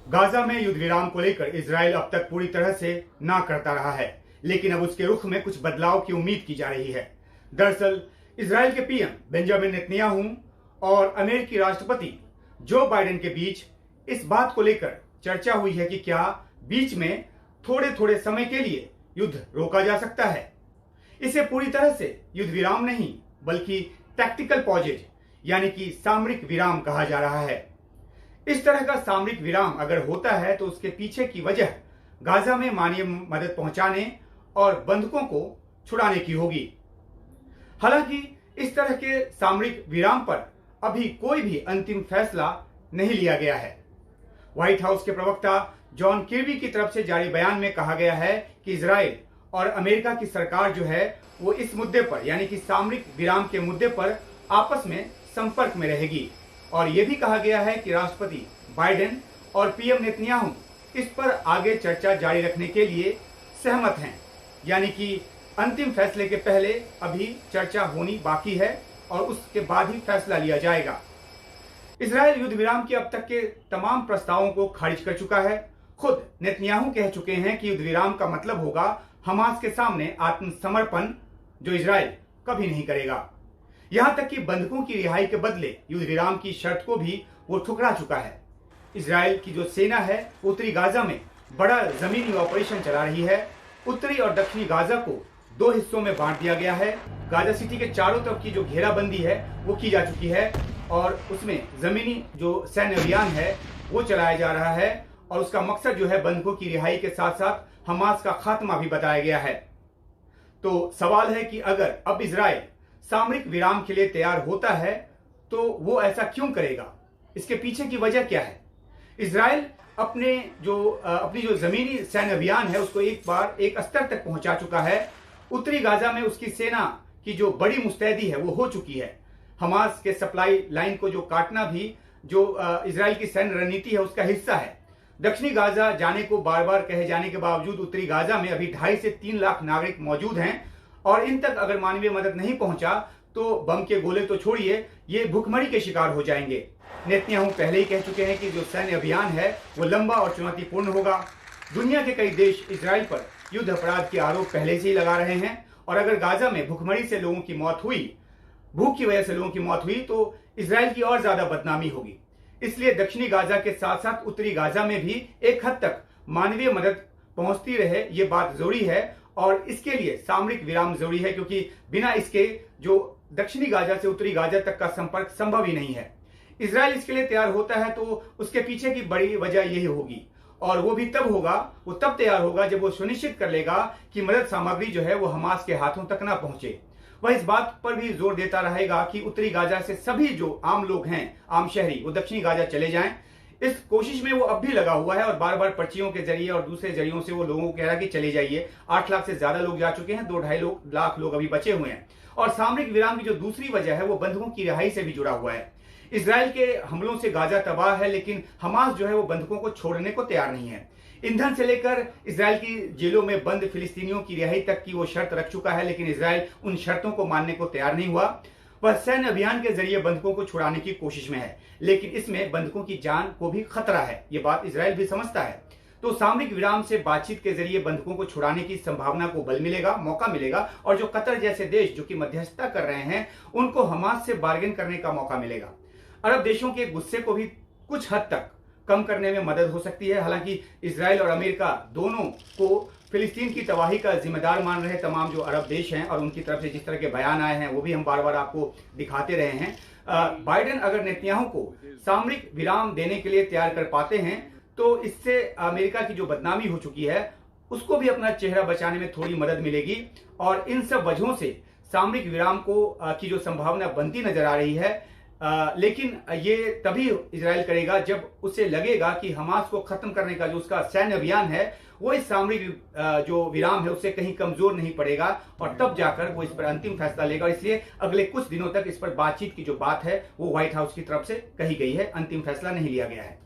Gaza में युद्ध विराम को लेकर इजराइल अब तक पूरी तरह से ना करता रहा है, लेकिन अब उसके रुख में कुछ बदलाव की उम्मीद की जा रही है। दरअसल इजराइल के पीएम बेंजामिन नेतन्याहू और अमेरिकी राष्ट्रपति जो बाइडेन के बीच इस बात को लेकर चर्चा हुई है कि क्या बीच में थोड़े थोड़े समय के लिए युद्ध रोका जा सकता है। इसे पूरी तरह से युद्ध विराम नहीं बल्कि टैक्टिकल पॉजेज यानी कि सामरिक विराम कहा जा रहा है। इस तरह का सामरिक विराम अगर होता है तो उसके पीछे की वजह गाजा में मानवीय मदद पहुंचाने और बंधकों को छुड़ाने की होगी। हालांकि इस तरह के सामरिक विराम पर अभी कोई भी अंतिम फैसला नहीं लिया गया है। व्हाइट हाउस के प्रवक्ता जॉन किर्बी की तरफ से जारी बयान में कहा गया है कि इजराइल और अमेरिका की सरकार जो है वो इस मुद्दे पर यानी कि सामरिक विराम के मुद्दे पर आपस में संपर्क में रहेगी और यह भी कहा गया है कि राष्ट्रपति बाइडेन और पीएम नेतन्याहू इस पर आगे चर्चा जारी रखने के लिए सहमत हैं, यानी कि अंतिम फैसले के पहले अभी चर्चा होनी बाकी है और उसके बाद ही फैसला लिया जाएगा। इजराइल युद्ध विराम के अब तक के तमाम प्रस्तावों को खारिज कर चुका है। खुद नेतन्याहू कह चुके हैं कि युद्ध विराम का मतलब होगा हमास के सामने आत्मसमर्पण, जो इजराइल कभी नहीं करेगा। यहां तक कि बंधकों की रिहाई के बदले युद्ध विराम की शर्त को भी वो ठुकरा चुका है। इजराइल की जो सेना है उत्तरी गाजा में बड़ा जमीनी ऑपरेशन चला रही है। उत्तरी और दक्षिणी गाजा को दो हिस्सों में बांट दिया गया है। गाजा सिटी के चारों तरफ की जो घेराबंदी है वो की जा चुकी है और उसमें जमीनी जो सैन्य अभियान है वो चलाया जा रहा है और उसका मकसद जो है बंधकों की रिहाई के साथ साथ हमास का खात्मा भी बताया गया है। तो सवाल है कि अगर अब इजराइल सामरिक विराम के लिए तैयार होता है तो वो ऐसा क्यों करेगा, इसके पीछे की वजह क्या है। इजराइल अपनी जो जमीनी सैन्य अभियान है उसको एक स्तर तक पहुंचा चुका है। उत्तरी गाजा में उसकी सेना की जो बड़ी मुस्तैदी है वो हो चुकी है। हमास के सप्लाई लाइन को जो काटना भी जो इजराइल की सैन्य रणनीति है उसका हिस्सा है। दक्षिणी गाजा जाने को बार बार कहे जाने के बावजूद उत्तरी गाजा में अभी 2.5 से 3 लाख नागरिक मौजूद हैं और इन तक अगर मानवीय मदद नहीं पहुंचा तो बम के गोले तो छोड़िए, ये भूखमरी के शिकार हो जाएंगे। नेतन्याहू पहले ही कह चुके हैं कि जो सैन्य अभियान है वो लंबा और चुनौतीपूर्ण होगा। दुनिया के कई देश इजराइल पर युद्ध अपराध के आरोप पहले से ही लगा रहे हैं और अगर गाजा में भूखमरी से लोगों की मौत हुई, भूख की वजह से लोगों की मौत हुई तो इजराइल की और ज्यादा बदनामी होगी। इसलिए दक्षिणी गाजा के साथ साथ उत्तरी गाजा में भी एक हद तक मानवीय मदद पहुंचती रहे, ये बात जरूरी है और इसके लिए सामरिक विराम जरूरी है, क्योंकि बिना इसके जो दक्षिणी गाजा से उत्तरी गाजा तक का संपर्क संभव ही नहीं है। इजराइल इसके लिए तैयार होता है तो उसके पीछे की बड़ी वजह यही होगी और वो भी तब होगा, वो तब तैयार होगा जब वो सुनिश्चित कर लेगा कि मदद सामग्री जो है वो हमास के हाथों तक ना पहुंचे। वह इस बात पर भी जोर देता रहेगा कि उत्तरी गाजा से सभी जो आम लोग हैं, आम शहरी, वो दक्षिणी गाजा चले जाएं। इस कोशिश में वो अब भी लगा हुआ है और बार बार पर्चियों के जरिए और दूसरे जरियों से वो लोगों को कह रहा है कि चले जाइए। 8 लाख से ज्यादा लोग जा चुके हैं, 2-2.5 लाख लोग अभी बचे हुए हैं। और सामरिक विराम की जो दूसरी वजह है वो बंधकों की रिहाई से भी जुड़ा हुआ है। इजराइल के हमलों से गाजा तबाह है, लेकिन हमास जो है वो बंधकों को छोड़ने को तैयार नहीं है। ईंधन से लेकर इजराइल की जेलों में बंद फिलिस्तीनियों की रिहाई तक की वो शर्त रख चुका है, लेकिन इजराइल उन शर्तों को मानने को तैयार नहीं हुआ। वह सैन्य अभियान के जरिए बंधकों को छुड़ाने की कोशिश में है, लेकिन इसमें बंधकों की जान को भी खतरा है, ये बात इजराइल भी समझता है। तो सामरिक विराम से बातचीत के जरिए बंधकों को छुड़ाने की संभावना को बल मिलेगा, मौका मिलेगा और जो कतर जैसे देश जो कि मध्यस्थता कर रहे हैं उनको हमास से बार्गेन करने का मौका मिलेगा। अरब देशों के गुस्से को भी कुछ हद तक कम करने में मदद हो सकती है। हालांकि इजराइल और अमेरिका दोनों को फिलिस्तीन की तबाही का जिम्मेदार मान रहे तमाम जो अरब देश हैं और उनकी तरफ से जिस तरह के बयान आए हैं वो भी हम बार बार आपको दिखाते रहे हैं। बाइडेन अगर नेतन्याहू को सामरिक विराम देने के लिए तैयार कर पाते हैं तो इससे अमेरिका की जो बदनामी हो चुकी है उसको भी अपना चेहरा बचाने में थोड़ी मदद मिलेगी और इन सब वजहों से सामरिक विराम को की जो संभावना बनती नजर आ रही है। लेकिन ये तभी इजराइल करेगा जब उसे लगेगा कि हमास को खत्म करने का जो उसका सैन्य अभियान है वो इस सामरिक जो विराम है उससे कहीं कमजोर नहीं पड़ेगा और तब जाकर वो इस पर अंतिम फैसला लेगा। इसलिए अगले कुछ दिनों तक इस पर बातचीत की जो बात है वो व्हाइट हाउस की तरफ से कही गई है, अंतिम फैसला नहीं लिया गया है।